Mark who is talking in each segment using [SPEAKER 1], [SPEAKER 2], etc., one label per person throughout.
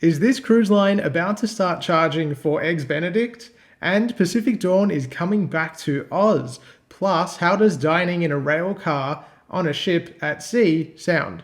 [SPEAKER 1] Is this cruise line about to start charging for Eggs Benedict? And Pacific Dawn is coming back to Oz. Plus, how does dining in a rail car on a ship at sea sound?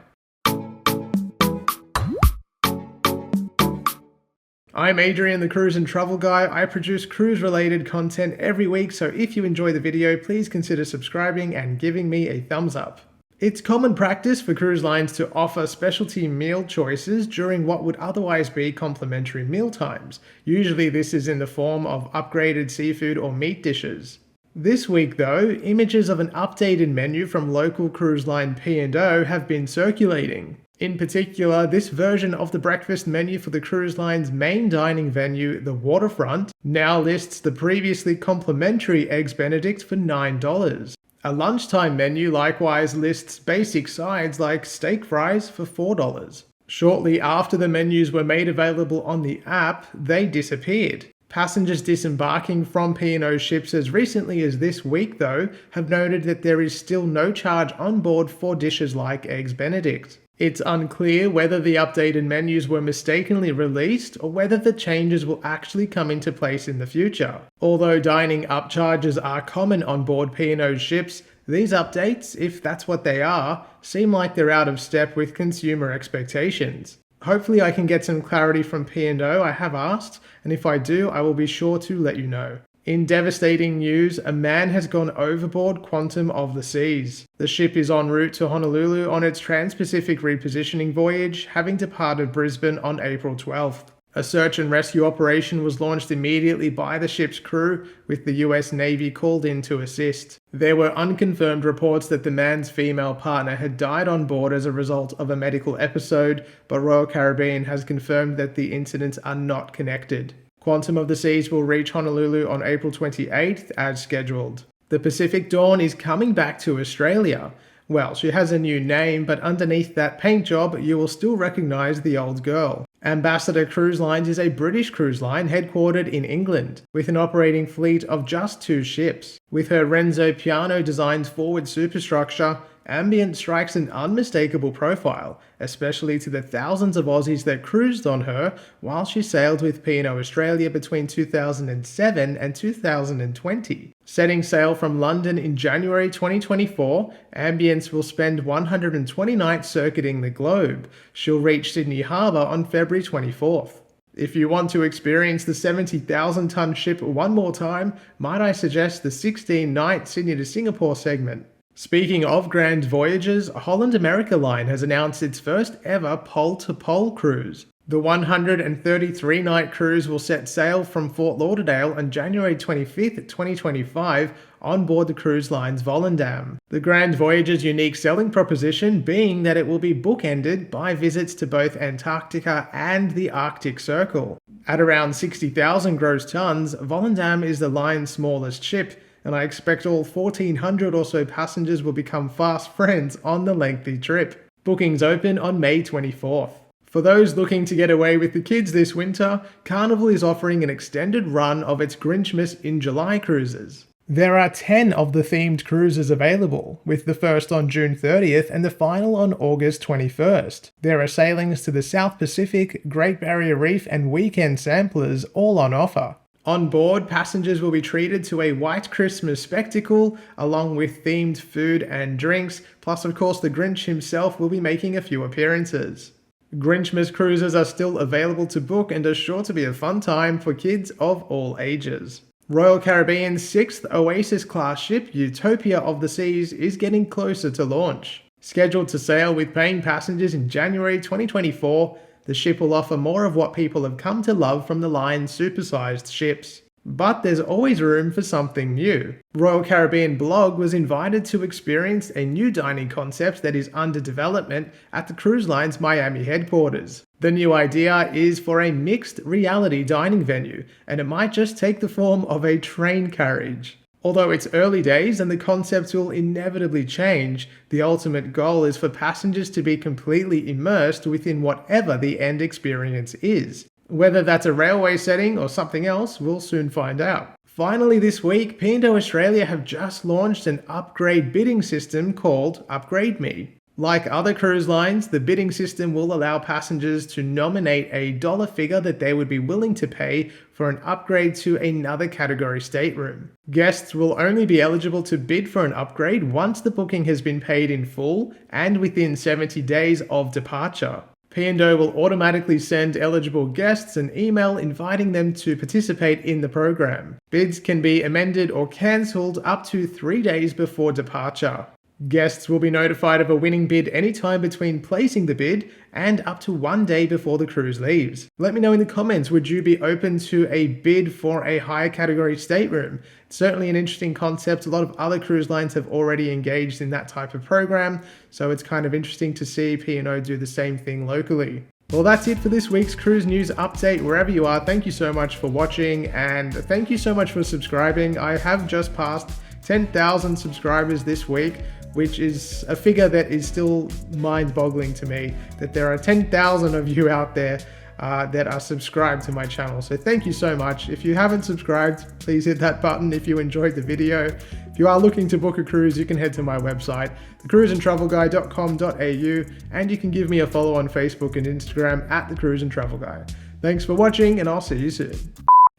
[SPEAKER 1] I'm Adrian, the Cruise and Travel Guy. I produce cruise-related content every week, so if you enjoy the video, please consider subscribing and giving me a thumbs up. It's common practice for cruise lines to offer specialty meal choices during what would otherwise be complimentary meal times. Usually this is in the form of upgraded seafood or meat dishes. This week though, images of an updated menu from local cruise line P&O have been circulating. In particular, this version of the breakfast menu for the cruise line's main dining venue, the Waterfront, now lists the previously complimentary Eggs Benedict for $9. A lunchtime menu likewise lists basic sides like steak fries for $4. Shortly after the menus were made available on the app, they disappeared. Passengers disembarking from P&O ships as recently as this week, though, have noted that there is still no charge on board for dishes like Eggs Benedict. It's unclear whether the updated menus were mistakenly released or whether the changes will actually come into place in the future. Although dining upcharges are common on board P&O ships, these updates, if that's what they are, seem like they're out of step with consumer expectations. Hopefully I can get some clarity from P&O, I have asked, and if I do, I will be sure to let you know. In devastating news, a man has gone overboard Quantum of the Seas. The ship is en route to Honolulu on its transpacific repositioning voyage, having departed Brisbane on April 12th. A search and rescue operation was launched immediately by the ship's crew, with the US Navy called in to assist. There were unconfirmed reports that the man's female partner had died on board as a result of a medical episode, but Royal Caribbean has confirmed that the incidents are not connected. Quantum of the Seas will reach Honolulu on April 28th as scheduled. The Pacific Dawn is coming back to Australia. Well, she has a new name, but underneath that paint job, you will still recognize the old girl. Ambassador Cruise Lines is a British cruise line headquartered in England, with an operating fleet of just 2 ships. With her Renzo Piano-designed forward superstructure, Ambient strikes an unmistakable profile, especially to the thousands of Aussies that cruised on her while she sailed with P&O Australia between 2007 and 2020. Setting sail from London in January 2024, Ambience will spend 120 nights circuiting the globe. She'll reach Sydney Harbour on February 24th. If you want to experience the 70,000-ton ship one more time, might I suggest the 16-night Sydney to Singapore segment. Speaking of grand voyages, Holland America Line has announced its first ever pole-to-pole cruise. The 133-night cruise will set sail from Fort Lauderdale on January 25th, 2025 on board the cruise line's Volendam. The Grand Voyage's unique selling proposition being that it will be bookended by visits to both Antarctica and the Arctic Circle. At around 60,000 gross tons, Volendam is the line's smallest ship, and I expect all 1,400 or so passengers will become fast friends on the lengthy trip. Bookings open on May 24th. For those looking to get away with the kids this winter, Carnival is offering an extended run of its Grinchmas in July cruises. There are 10 of the themed cruises available, with the first on June 30th and the final on August 21st. There are sailings to the South Pacific, Great Barrier Reef and weekend samplers all on offer. On board, passengers will be treated to a white Christmas spectacle, along with themed food and drinks, plus of course the Grinch himself will be making a few appearances. Grinchmas cruises are still available to book and are sure to be a fun time for kids of all ages. Royal Caribbean's 6th Oasis-class ship, Utopia of the Seas, is getting closer to launch. Scheduled to sail with paying passengers in January 2024, the ship will offer more of what people have come to love from the line's supersized ships. But there's always room for something new. Royal Caribbean Blog was invited to experience a new dining concept that is under development at the cruise line's Miami headquarters. The new idea is for a mixed reality dining venue, and it might just take the form of a train carriage. Although it's early days and the concepts will inevitably change, the ultimate goal is for passengers to be completely immersed within whatever the end experience is. Whether that's a railway setting or something else, we'll soon find out. Finally this week, P&O Australia have just launched an upgrade bidding system called Upgrade Me. Like other cruise lines, the bidding system will allow passengers to nominate a dollar figure that they would be willing to pay for an upgrade to another category stateroom. Guests will only be eligible to bid for an upgrade once the booking has been paid in full and within 70 days of departure. P&O will automatically send eligible guests an email inviting them to participate in the program. Bids can be amended or cancelled up to 3 days before departure. Guests will be notified of a winning bid anytime between placing the bid and up to 1 day before the cruise leaves. Let me know in the comments, would you be open to a bid for a higher category stateroom? It's certainly an interesting concept. A lot of other cruise lines have already engaged in that type of program, so it's kind of interesting to see P&O do the same thing locally. Well, that's it for this week's cruise news update. Wherever you are, thank you so much for watching, and thank you so much for subscribing. I have just passed 10,000 subscribers this week, which is a figure that is still mind-boggling to me, that there are 10,000 of you out there that are subscribed to my channel. So thank you so much. If you haven't subscribed, please hit that button if you enjoyed the video. If you are looking to book a cruise, you can head to my website, thecruiseandtravelguy.com.au, and you can give me a follow on Facebook and Instagram at thecruiseandtravelguy. Thanks for watching, and I'll see you soon.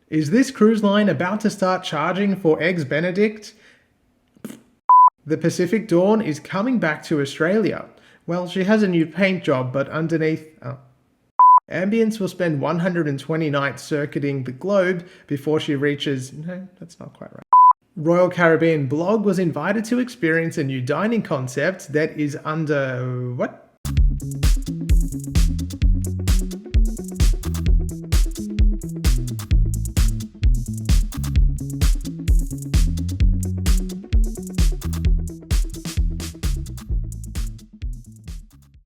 [SPEAKER 1] Is this cruise line about to start charging for Eggs Benedict? The Pacific Dawn is coming back to Australia. Well, she has a new paint job, but underneath... Ambience will spend 120 nights circuiting the globe before she reaches... No, that's not quite right. Royal Caribbean Blog was invited to experience a new dining concept that is under... what?